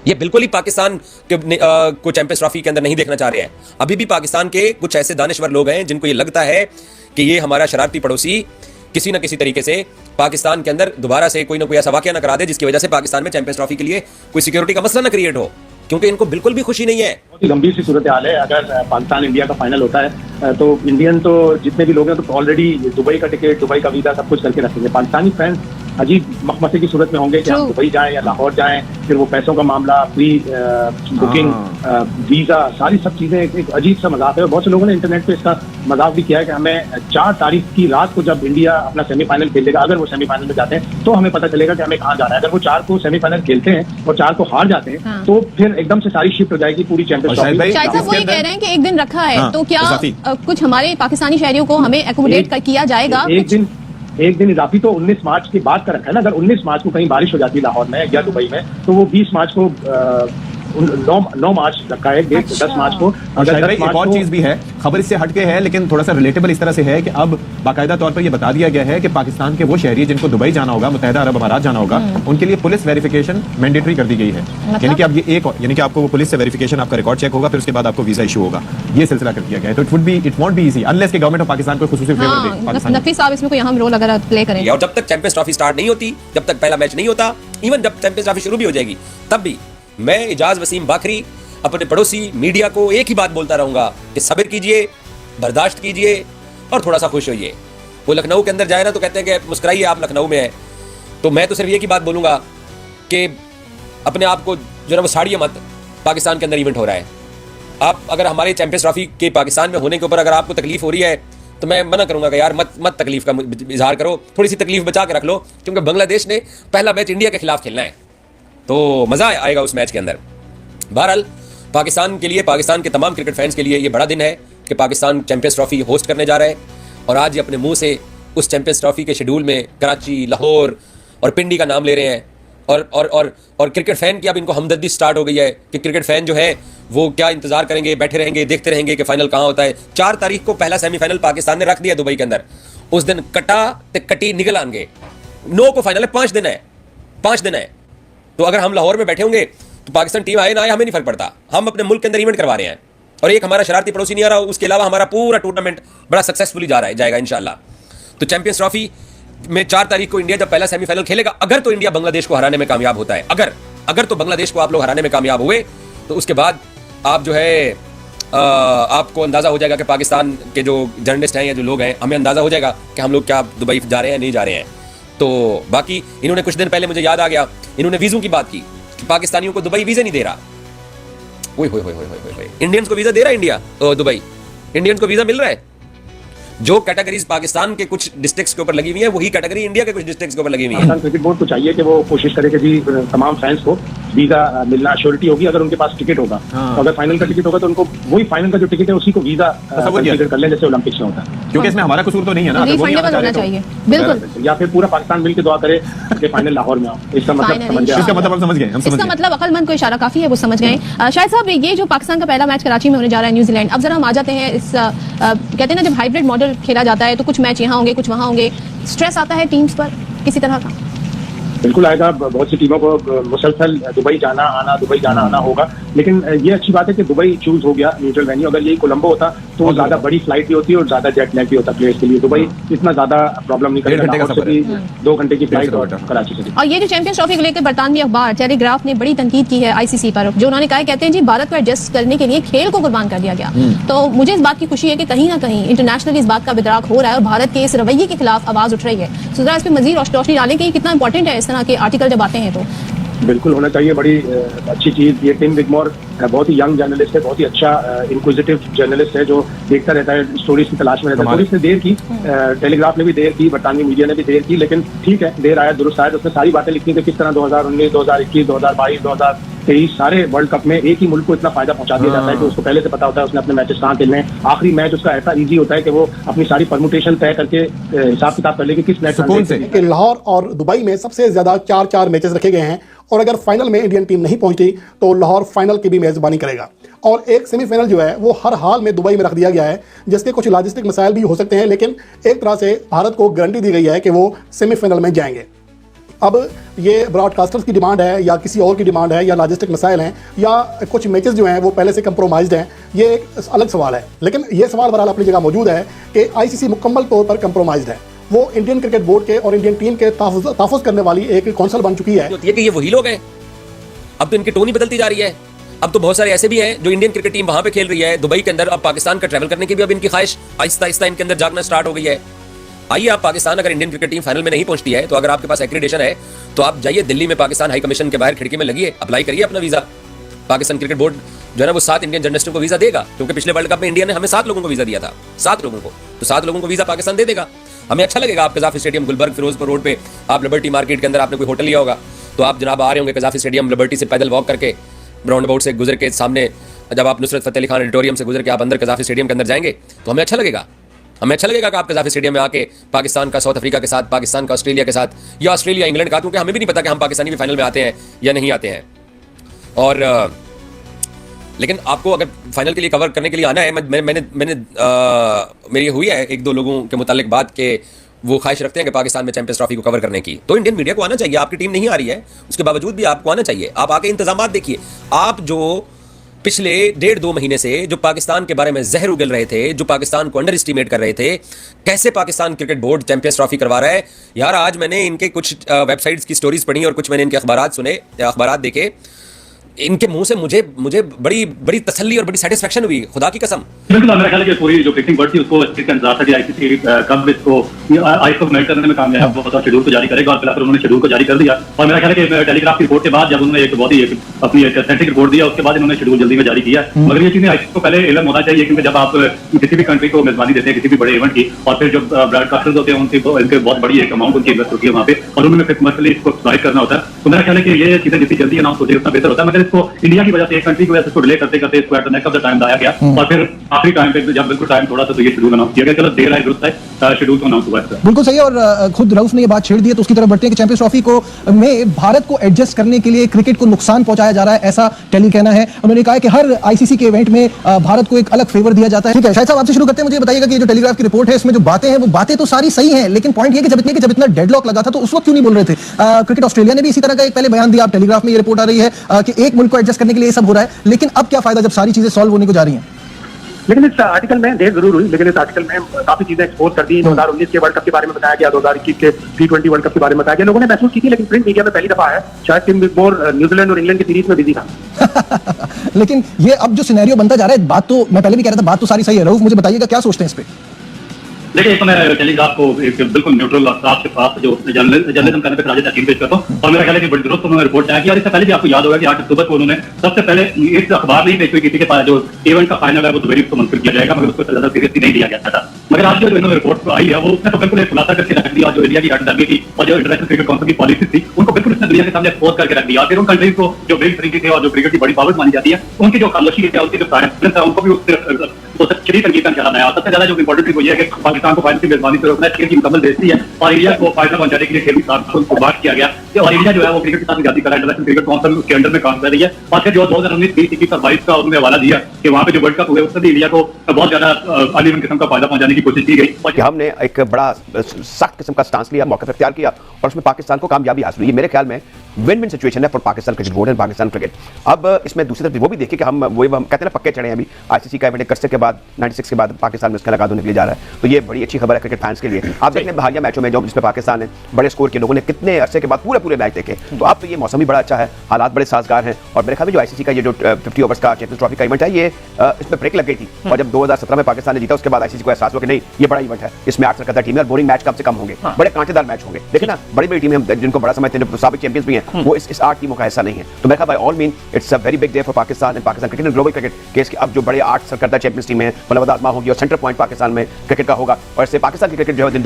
ये बिल्कुल ही पाकिस्तान को चैंपियंस ट्रॉफी के अंदर नहीं देखना चाह रहे हैं। अभी भी पाकिस्तान के कुछ ऐसे दानिश्वर लोग हैं जिनको ये लगता है कि ये हमारा शरारती पड़ोसी किसी न किसी तरीके से पाकिस्तान के अंदर दोबारा से कोई ना कोई ऐसा वाकया ना करा दे जिसकी वजह से पाकिस्तान में चैंपियंस ट्रॉफी के लिए कोई सिक्योरिटी का मसला ना क्रिएट हो, क्योंकि इनको बिल्कुल भी खुशी नहीं है। बहुत ही गंभीर सी सूरत हाल है। अगर पाकिस्तान इंडिया का फाइनल होता है तो इंडियन तो जितने भी लोग हैं तो ऑलरेडी दुबई का टिकट, दुबई का वीजा सब कुछ करके रखेंगे। पाकिस्तानी फैंस अजीब मखमसे की सूरत में होंगे कि हम दुबई जाएं या लाहौर जाएं, फिर वो पैसों का मामला, प्री बुकिंग, वीजा, सारी सब चीजें एक अजीब सा मजाक है। बहुत से लोगों ने इंटरनेट पे इसका मजाक भी किया है कि हमें 4 तारीख की रात को जब इंडिया अपना सेमीफाइनल खेलेगा, अगर वो सेमीफाइनल में जाते हैं तो हमें पता चलेगा कि हमें कहाँ जाना है। अगर वो 4 को सेमीफाइनल खेलते हैं और 4 को हार जाते हैं तो फिर एकदम से सारी शिफ्ट हो जाएगी पूरी चैंपियंस ट्रॉफी। शायद साहब वो ये कह रहे हैं कि एक दिन रखा है तो क्या कुछ हमारे पाकिस्तानी शहरियों को हमें एकोमोडेट किया जाएगा? एक दिन इजाफी तो 19 मार्च के बाद का रखा है ना। अगर 19 मार्च को कहीं बारिश हो जाती है लाहौर में या दुबई में तो वो 20 मार्च को 9 मार्च रखा है, 10 मार्च को। अगर एक और चीज भी है, खबर इससे हटके है लेकिन थोड़ा सा रिलेटेबल इस तरह से है कि अब बाकायदा तौर पर यह बता दिया गया है कि पाकिस्तान के वो शहरी जिनको दुबई जाना होगा, मुत्तहिदा अरब अमारात जाना होगा, उनके लिए पुलिस वेरिफिकेशन मैंडेटरी कर दी गई है। यानी कि अब ये यानी कि आपको वो पुलिस से वेरिफिकेशन, आपका रिकॉर्ड चेक होगा, फिर उसके बाद आपको वीजा इशू होगा। ये सिलसिला कर दिया गया है। तो it won't be easy unless कि गवर्नमेंट ऑफ पाकिस्तान को खुसूसी फेवर दे। नकवी साहब इसमें कोई अहम रोल अगर प्ले करेंगे। और जब तक चैंपियंस ट्रॉफी स्टार्ट नहीं होती, जब तक पहला मैच नहीं होता, इवन जब चैंपियंस ट्रॉफी शुरू भी हो जाएगी, तब भी मैं इजाज वसीम बाखरी अपने पड़ोसी मीडिया को एक ही बात बोलता रहूंगा कि सब्र कीजिए, बर्दाश्त कीजिए और थोड़ा सा खुश होइए। वो लखनऊ के अंदर जाए ना तो कहते हैं कि मुस्कुराइए, आप लखनऊ में हैं। तो मैं तो सिर्फ एक ही बात बोलूंगा कि अपने आप को जो है वो साड़िए मत। पाकिस्तान के अंदर इवेंट हो रहा है। आप अगर हमारे चैंपियंस ट्रॉफी के पाकिस्तान में होने के ऊपर अगर आपको तकलीफ हो रही है तो मैं मना करूंगा कि यार मत तकलीफ का इजहार करो, थोड़ी सी तकलीफ बचा के रख लो, क्योंकि बांग्लादेश ने पहला मैच इंडिया के खिलाफ खेलना है तो मजा आएगा उस मैच के अंदर। बहरहाल पाकिस्तान के लिए, पाकिस्तान के तमाम क्रिकेट फैंस के लिए ये बड़ा दिन है कि पाकिस्तान चैंपियंस ट्रॉफी होस्ट करने जा रहा है और आज ये अपने मुंह से उस चैंपियंस ट्रॉफी के शेड्यूल में कराची, लाहौर और पिंडी का नाम ले रहे हैं। और क्रिकेट फैन की अब इनको हमदर्दी स्टार्ट हो गई है कि क्रिकेट फैन जो है वो क्या इंतजार करेंगे, बैठे रहेंगे, देखते रहेंगे कि फाइनल कहाँ होता है। 4 तारीख को पहला सेमीफाइनल पाकिस्तान ने रख दिया दुबई के अंदर। उस दिन कटा ते कटी निकल आएंगे। 9 को फाइनल है, 5 दिन है, 5 दिन है। तो अगर हम लाहौर में बैठे होंगे तो पाकिस्तान टीम आए ना आए हमें नहीं फर्क पड़ता, हम अपने मुल्क के अंदर इवेंट करवा रहे हैं और एक हमारा शरारती पड़ोसी नहीं आ रहा, उसके अलावा हमारा पूरा टूर्नामेंट बड़ा सक्सेसफुली जाएगा इंशाल्लाह। तो चैंपियंस ट्रॉफी में 4 तारीख को इंडिया जब पहला सेमीफाइनल खेलेगा, अगर तो इंडिया बांग्लादेश को हराने में कामयाब होता है, अगर तो बांग्लादेश को आप लोग हराने में कामयाब हुए तो उसके बाद आप जो है आपको अंदाजा हो जाएगा कि पाकिस्तान के जो जर्नलिस्ट हैं या जो लोग हैं, हमें अंदाजा हो जाएगा कि हम लोग क्या दुबई जा रहे हैं नहीं जा रहे हैं। तो बाकी इन्होंने कुछ दिन पहले, मुझे याद आ गया, इन्होंने वीजों की बात की, पाकिस्तानियों को दुबई वीजा नहीं दे रहा। ओए होए होए होए होए, इंडियंस को वीजा दे रहा है इंडिया, दुबई, इंडियंस को वीजा मिल रहा है। जो कैटेगरीज पाकिस्तान के कुछ डिस्ट्रिक्ट्स के ऊपर लगी हुई है वही कैटेगरी इंडिया के कुछ डिस्ट्रिक्ट्स के ऊपर लगी हुई है। पाकिस्तान क्रिकेट बोर्ड को चाहिए कि वो कोशिश करे कि जी तमाम फैंस को वीजा मिलना श्योरिटी होगी अगर उनके पास टिकट होगा। तो अगर फाइनल का टिकट होगा तो उनको वही फाइनल का जो टिकट है उसी को वीजा कंसीडर कर लें जैसे ओलंपिक्स में होता है, क्योंकि इसमें हमारा कसूर तो नहीं है ना। होना चाहिए बिल्कुल, या फिर पूरा पाकिस्तान मिलकर दुआ करे कि फाइनल लाहौर में आओ। इसका मतलब समझ गए। इसका मतलब अक्लमंद को इशारा काफी है, वो समझ गए। शायद साहब ये जो पाकिस्तान का पहला मैच कराची में होने जा रहा है न्यूजीलैंड, अब जरा हम आ जाते हैं इस कहते हैं ना जब हाइब्रिड मॉडल खेला जाता है तो कुछ मैच यहाँ होंगे कुछ वहाँ होंगे, स्ट्रेस आता है टीम्स पर किसी तरह का? बिल्कुल आएगा। बहुत सी टीमों को मुसलसल दुबई जाना आना होगा, लेकिन ये अच्छी बात है कि दुबई चूज हो गया न्यूट्रल वेन्यू। अगर यही कोलंबो होता तो ज्यादा बड़ी फ्लाइट भी होती है और ज्यादा जेट लैग भी होता प्लेयर्स के लिए। दुबई इतना ज्यादा प्रॉब्लम नहीं करेगा, 2 घंटे की फ्लाइट और कराची से। और ये जो चैंपियंस ट्रॉफी को लेकर बरतानवी अखबार टेलीग्राफ ने बड़ी तनकीद की है आईसीसी पर, जो उन्होंने कहा, कहते हैं जी भारत को एडजस्ट करने के लिए खेल को कुर्बान कर दिया गया। तो मुझे इस बात की खुशी है कि कहीं ना कहीं इंटरनेशनली इस बात का विद्राक हो रहा है और भारत के इस रवैये के खिलाफ आवाज उठ रही है। सो जरा इस पर मजीद रोशनी डालें कि कितना इंपॉर्टेंट है इस तरह के आर्टिकल जब आते हैं तो। बिल्कुल होना चाहिए, बड़ी अच्छी चीज। ये टिम विगमोर बहुत ही यंग जर्नलिस्ट है, बहुत ही अच्छा इंक्विजिटिव जर्नलिस्ट है जो देखता रहता है, स्टोरीज की तलाश में रहता है। पुलिस ने देर की, टेलीग्राफ ने भी देर की, बरतानवी मीडिया ने भी देर की, लेकिन ठीक है, देर आया दुरुस्त आया। तो उसने सारी बातें लिखी थी किस तरह 2019, 2021, 2022, 2023 सारे वर्ल्ड कप में एक ही मुल्क को इतना फायदा पहुंचा दिया जाता है कि उसको पहले से पता होता है उसने अपने मैचेस कहाँ खेलने हैं। आखिरी मैच उसका ऐसा इजी होता है कि वो अपनी सारी परमुटेशन तय करके हिसाब किताब कर ले कि किस मैच में। लाहौर और दुबई में सबसे ज्यादा 4-4 मैचेस रखे गए हैं और अगर फाइनल में इंडियन टीम नहीं पहुंचती तो लाहौर फाइनल की भी मेजबानी करेगा। और एक सेमीफाइनल जो है वो हर हाल में दुबई में रख दिया गया है, जिसके कुछ लॉजिस्टिक मसाइल भी हो सकते हैं, लेकिन एक तरह से भारत को गारंटी दी गई है कि वो सेमीफाइनल में जाएंगे। अब ये ब्रॉडकास्टर्स की डिमांड है या किसी और की डिमांड है या लॉजिस्टिक मसाइल हैं या कुछ मैचेस जो हैं वो पहले से कंप्रोमाइज्ड हैं, ये एक अलग सवाल है। लेकिन ये सवाल बहरहाल अपनी जगह मौजूद है कि आईसीसी मुकम्मल तौर पर कंप्रोमाइज्ड है। वो इंडियन क्रिकेट बोर्ड के और इंडियन टीम के तहफ़्फ़ुज़ करने वाली एक कौंसिल बन चुकी है। कि ये वही लोग हैं। अब तो इनकी टोन ही बदलती जा रही है। अब तो बहुत सारे ऐसे भी हैं जो इंडियन क्रिकेट टीम वहां पे खेल रही है दुबई के अंदर, अब पाकिस्तान का ट्रैवल करने की भी अब इनकी ख्वाहिश आहिस्ता आहिस्ता इनके अंदर जागना स्टार्ट हो गई है। आइए आप पाकिस्तान, अगर इंडियन क्रिकेट टीम फाइनल में नहीं पहुंचती है तो अगर आपके पास एक्रेडिटेशन है तो आप जाइए दिल्ली में पाकिस्तान हाई कमीशन के बाहर खिड़की में लगिए, अप्लाई करिए अपना वीजा। पाकिस्तान क्रिकेट बोर्ड जो है ना वो 7 इंडियन जर्नलिस्टों को वीजा देगा, क्योंकि पिछले वर्ल्ड कप में इंडिया ने हमें 7 लोगों को वीजा दिया था, 7 लोगों को, तो 7 लोगों को वीजा पाकिस्तान दे देगा। हमें अच्छा लगेगा। आप कजाफी स्टेडियम गुलबर्ग फिरोजपुर रोड पे, आप लिबर्टी मार्केट के अंदर आपने कोई होटल लिया होगा तो आप जनाब आ रहे होंगे कजाफी स्टेडियम लिबर्टी से पैदल वॉक करके राउंड अबाउट से गुजर के सामने, जब आप नुसरत फतेह अली खान ऑडिटोरियम से गुजर के आप अंदर कजाफी स्टेडियम के अंदर जाएंगे तो हमें अच्छा लगेगा। हमें अच्छा लगेगा कि आप कजाफी स्टेडियम में आके पाकिस्तान का साउथ अफ्रीका के साथ, पाकिस्तान का ऑस्ट्रेलिया के साथ या ऑस्ट्रेलिया इंग्लैंड का, क्योंकि हमें भी नहीं पता कि हम पाकिस्तानी भी फाइनल में आते हैं या नहीं आते हैं। और लेकिन आपको अगर फाइनल के लिए कवर करने के लिए आना है, मैंने मेरी हुई है 1-2 लोगों के मुतालिक बात के वो ख्वाहिश रखते हैं कि पाकिस्तान में चैंपियंस ट्रॉफी को कवर करने की, तो इंडियन मीडिया को आना चाहिए। आपकी टीम नहीं आ रही है उसके बावजूद भी आपको आना चाहिए। आप आके इंतजामात देखिए। आप जो पिछले 1.5-2 महीने से जो पाकिस्तान के बारे में जहर उगल रहे थे, जो पाकिस्तान को अंडर एस्टिमेट कर रहे थे, कैसे Pakistan cricket board champions trophy करवा रहा है यार। आज मैंने इनके कुछ वेबसाइट्स की स्टोरीज पढ़ी और कुछ मैंने इनके अखबारात सुने, अखबारात देखे, इनके मुंह से मुझे बड़ी तसल्ली और बड़ी सेटिस्फेक्शन हुई, खुदा की कसम। बिल्कुल, मेरा ख्याल है कि पूरी जो क्रिकेटिंग वर्ल्ड थी उसको इसका इंतजार था कि आईसीसी कब इसको आईपीएल मैच करने में कामयाब होता, शेड्यूल को जारी करेगा, और फिर उन्होंने शेड्यूल को जारी कर दिया। और मेरा ख्याल है कि टेलीग्राफ की रिपोर्ट के बाद जब उन्होंने एक बहुत ही अपनी एक ऑथेंटिक रिपोर्ट दिया, उसके बाद इन्होंने शेड्यूल जल्दी में जारी किया। मगर ये चीजें आईसीसी को पहले इल्म होना चाहिए, क्योंकि जब आप किसी भी कंट्री को मेजबानी देते हैं किसी भी बड़े इवेंट की, और फिर जो ब्रॉडकास्टर्स होते हैं उनके बहुत बड़ी एक अमाउंट उनकी इन्वेस्ट होती है वहाँ पे, और उन्होंने फिर कमर्शियली इसको एक्सप्लॉइट करना होता है। तो मेरा ख्याल है कि ये चीजें जितनी जल्दी अनाउंस होती है उतना बेहतर होता है। मगर इसको इंडिया की वजह से एक कंट्री की वजह से इसको डिले करते करते इसको at the neck of the time लाया गया, और फिर आखिरी टाइम पे जब बिल्कुल टाइम थोड़ा सा तो ये शेड्यूल अनाउंस किया गया। चलो देर आए दुरुस्त है, शेड्यूल को अनाउंस हुआ है। बिल्कुल सही है। और खुद रऊफ ने ये बात छेड़ दी है तो उसकी तरफ बढ़ते हैं कि चैंपियंस ट्रॉफी को में भारत को एडजस्ट करने के लिए क्रिकेट को नुकसान पहुंचाया जा रहा है, ऐसा टेली कहना है। उन्होंने कहा है कि हर आईसीसी के इवेंट में भारत को एक अलग फेवर दिया जाता है। ठीक है शाहिद साहब, आपसे शुरू करते हैं। मुझे बताइएगा कि ये जो टेलीग्राफ की रिपोर्ट है इसमें जो बातें हैं वो बातें तो सारी सही हैं, लेकिन पॉइंट ये कि जब इतना डेडलॉक लगा था तो उस वक्त क्यों नहीं बोल रहे थे? क्रिकेट ऑस्ट्रेलिया ने भी इसी तरह का एक पहले बयान दिया। आप टेलीग्राफ में ये रिपोर्ट आ रही है कि एक मुल्क को एडजस्ट करने के लिए ये सब हो रहा है, लेकिन अब क्या फायदा जब सारी चीजें सॉल्व होने को जा रही हैं? लेकिन इस आर्टिकल में देर जरूर हुई, लेकिन इस आर्टिकल में काफी चीजें एक्सपोज कर दी। 2019 के वर्ल्ड कप के बारे में बताया गया, 2021 के T20 वर्ल्ड कप के बारे में बताया गया। लोगों ने महसूस की थी, लेकिन प्रिंट मीडिया में पहली दफा है। शायद टीम मोर न्यूजीलैंड और इंग्लैंड की सीरीज में बिजी था। लेकिन ये अब जो सिनेरियो बनता जा रहा है, बात तो मैं पहले भी कह रहा था, बात तो सारी सही है। रऊफ, मुझे बताइएगा क्या सोचते हैं इस पे? देखिए, इस समय टेलीग्राफ को एक बिल्कुल न्यूट्रल और साफ के पास जो जर्नलिज्म करने पे राजा तहसीन पेश करता हूँ, और मेरा ख्याल है कि बड़ी दुरुस्त उन्होंने रिपोर्ट तैयार किया। और इससे पहले भी आपको याद होगा कि 8 अक्टूबर को उन्होंने सबसे पहले इस अखबार में ही पेश हुई किसी के पास जो इवेंट का फाइनल है वो दुबई को मंजूर किया जाएगा, मगर उसको ज्यादा सीरियसली नहीं लिया गया था। मगर आज जो इन्होंने रिपोर्ट आई है वो उसने तो बिल्कुल एक खुलासा करके रख दिया, जो इंडिया की हटदर्मी थी और जो इंटरनेशनल क्रिकेट काउंसिल की पॉलिसी थी उनको बिल्कुल उसने दुनिया के सामने एक्सपोज करके रख दिया। फिर उन कंट्रीज को जो बिग तरीके थे और जो क्रिकेट की बड़ी पावर मानी जाती है उनकी जो खामोशी है, उनकी जो साइलेंस है, उनको भी उस शरीर संगीत का ख्याल आया। सबसे ज्यादा जो इंपॉर्टेंट चीज वो ये है कि पाकिस्तान को फाइनल की मेजबानी से रोकना, खेल की मुकम्मल बेइज्जती है, और इंडिया को फाइनल पहुंचाने के लिए खेल की को बात किया गया। और इंडिया जो है वो क्रिकेट के साथ ज्यादा कर रहा है, इंटरनेशनल क्रिकेट काउंसिल के अंडर में काम कर रही है। और फिर जो 2019, 20, 21 और 22 का उन्होंने हवाला दिया कि वहाँ पे जो वर्ल्ड कप हुए उसमें भी इंडिया को बहुत ज्यादा अनइवन किस्म का फायदा पहुंचाने की कोशिश की गई। और हमने एक बड़ा सख्त किस्म का स्टांस लिया, मौका इख्तियार किया, और उसमें पाकिस्तान को कामयाबी हासिल हुई। ये मेरे ख्याल में विन विन सिचुएशन है for Pakistan cricket board and Pakistan cricket. अब इसमें दूसरी तरफ वो भी देखिए कि हम कहते हैं ना पक्के चढ़े हैं अभी आईसीसी का इवेंट करसे के बाद 96 के बाद पाकिस्तान में इसका लगा होने के लिए जा रहा है, तो ये बड़ी अच्छी खबर है क्रिकेट फैंस के लिए। आप देखते हैं हालिया मैचों में जो जिसमें पाकिस्तान ने बड़े स्कोर के लोगों ने कितने अरसे के बाद पूरे मैच देखे, तो अब तो ये मौसम भी बड़ा अच्छा है, हालात बड़े साजगार हैं। और मेरे ख्याल में जो आईसीसी का ये जो 50 ओवर्स का चैंपियंस ट्रॉफी का इवेंट है, ये इसमें ब्रेक लग गई थी, और जब 2017 में पाकिस्तान ने जीता उसके बाद आईसीसी को एहसास हुआ कि नहीं ये बड़ा इवेंट है, इसमें 8 सरकता टीम है और बोरिंग मैच कम से कम होंगे, बड़े कांटेदार मैच होंगे। देखिए ना, बड़ी बड़ी टीमें जिनको बड़ा समझते हैं, साबिक चैंपियंस भी हैं, वो इस 8 टीमों का ऐसा नहीं है। तो मैं by all mean it's a very big day for Pakistan and Pakistan cricket and global cricket case के अब जो बड़े 8 सरकता चैंपियंस टीम है मतलब आजमा होगी, और सेंटर पॉइंट पाकिस्तान में क्रिकेट का होगा, और इससे पाकिस्तान की क्रिकेट जो है दिन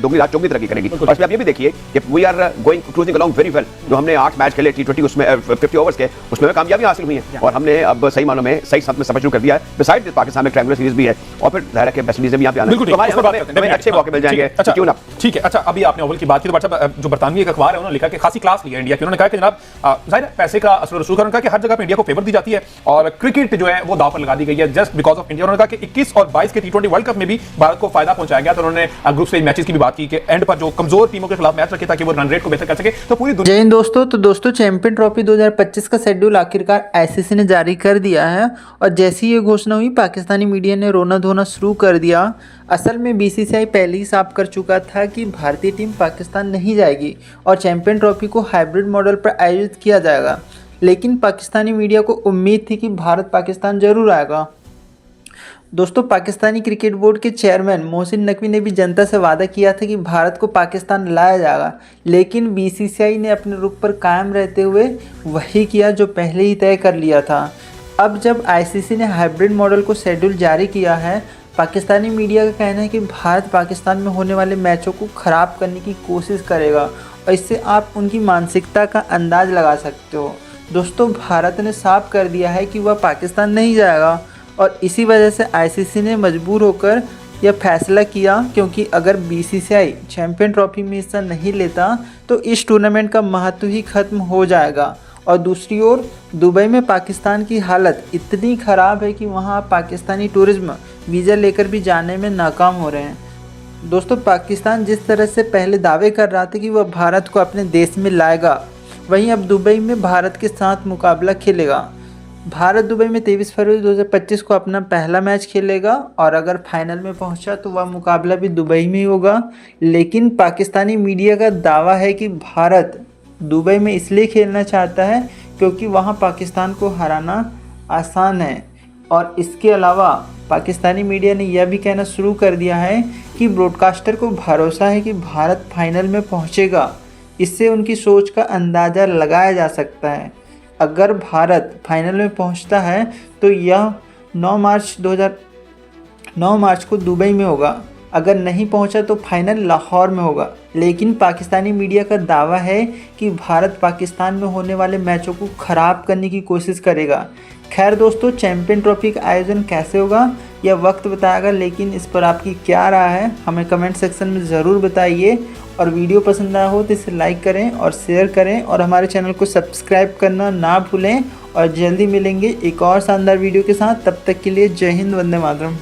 दुगनी रात चौगनी तरक्की करेगी। और इसमें आप ये भी देखिए कि we are going cruising along very well. जो हमने 8 मैच खेले T20 उसमें 50 ओवर्स के, उसमें कामयाबी हासिल हुई है, और हमने अब सही मानों में सही साथ में समझ शुरू कर दिया है। बिसाइड पाकिस्तान में ट्रायंगुलर सीरीज भी है, और फिर जाहिर है कि वेस्ट इंडीज में भी आना है, हमें अच्छे मौके मिल जाएंगे। क्यों ना? ठीक है। अच्छा, अभी आपने ओवल की बात की, तो जो बरतानवी एक अखबार है उन्होंने लिखा कि खासी क्लास ली की है इंडिया की। उन्होंने कहा कि जनाब जाहिर है पैसे का असर रसूख है। उन्होंने कहा कि हर जगह पे इंडिया को फेवर दी जाती है और क्रिकेट जो है वो दांव पर लगा दी गई है जस्ट बिकॉज ऑफ इंडिया। उन्होंने कहा कि 21 और 22 के T20 वर्ल्ड कप में भी भारत को फायदा पहुंचाया गया। तो उन्होंने ग्रुप स्टेज मैचेस की भी बात की कि एंड पर जो कमजोर टीमों के खिलाफ मैच रखे ताकि वो रन रेट को बेहतर कर सके। तो पूरी जय हिंद दोस्तों। तो दोस्तों चैंपियन ट्रॉफी 2025 का शेड्यूल आखिरकार आईसीसी ने जारी कर दिया है और जैसी ये घोषणा हुई पाकिस्तानी मीडिया ने रोना धोना शुरू कर दिया। असल में बीसीसीआई पहले ही साफ कर चुका था कि भारतीय टीम पाकिस्तान नहीं जाएगी और चैंपियन ट्रॉफी को हाइब्रिड मॉडल पर आयोजित किया जाएगा, लेकिन पाकिस्तानी मीडिया को उम्मीद थी कि भारत पाकिस्तान जरूर आएगा। दोस्तों पाकिस्तानी क्रिकेट बोर्ड के चेयरमैन मोहसिन नकवी ने भी जनता से वादा किया था कि भारत को पाकिस्तान लाया जाएगा, लेकिन बीसीसीआई ने अपने रुख पर कायम रहते हुए वही किया जो पहले ही तय कर लिया था। अब जब आईसीसी ने हाइब्रिड मॉडल को शेड्यूल जारी किया है, पाकिस्तानी मीडिया का कहना है कि भारत पाकिस्तान में होने वाले मैचों को ख़राब करने की कोशिश करेगा और इससे आप उनकी मानसिकता का अंदाज़ लगा सकते हो। दोस्तों भारत ने साफ कर दिया है कि वह पाकिस्तान नहीं जाएगा और इसी वजह से आईसीसी ने मजबूर होकर यह फैसला किया, क्योंकि अगर बीसीसीआई चैंपियन ट्रॉफी में हिस्सा नहीं लेता तो इस टूर्नामेंट का महत्व ही खत्म हो जाएगा। और दूसरी ओर दुबई में पाकिस्तान की हालत इतनी ख़राब है कि वहाँ पाकिस्तानी टूरिज्म वीज़ा लेकर भी जाने में नाकाम हो रहे हैं। दोस्तों पाकिस्तान जिस तरह से पहले दावे कर रहा था कि वह भारत को अपने देश में लाएगा, वहीं अब दुबई में भारत के साथ मुकाबला खेलेगा। भारत दुबई में 23 फरवरी 2025 को अपना पहला मैच खेलेगा और अगर फाइनल में पहुंचा तो वह मुकाबला भी दुबई में ही होगा। लेकिन पाकिस्तानी मीडिया का दावा है कि भारत दुबई में इसलिए खेलना चाहता है क्योंकि वहां पाकिस्तान को हराना आसान है। और इसके अलावा पाकिस्तानी मीडिया ने यह भी कहना शुरू कर दिया है कि ब्रॉडकास्टर को भरोसा है कि भारत फाइनल में पहुंचेगा। इससे उनकी सोच का अंदाज़ा लगाया जा सकता है। अगर भारत फाइनल में पहुंचता है तो यह 9 मार्च को दुबई में होगा। अगर नहीं पहुंचा तो फाइनल लाहौर में होगा। लेकिन पाकिस्तानी मीडिया का दावा है कि भारत पाकिस्तान में होने वाले मैचों को ख़राब करने की कोशिश करेगा। खैर दोस्तों चैंपियन ट्रॉफी का आयोजन कैसे होगा यह वक्त बताएगा, लेकिन इस पर आपकी क्या राय है हमें कमेंट सेक्शन में ज़रूर बताइए। और वीडियो पसंद आया हो तो इसे लाइक करें और शेयर करें और हमारे चैनल को सब्सक्राइब करना ना भूलें। और जल्दी मिलेंगे एक और शानदार वीडियो के साथ। तब तक के लिए जय हिंद, वंदे मातरम।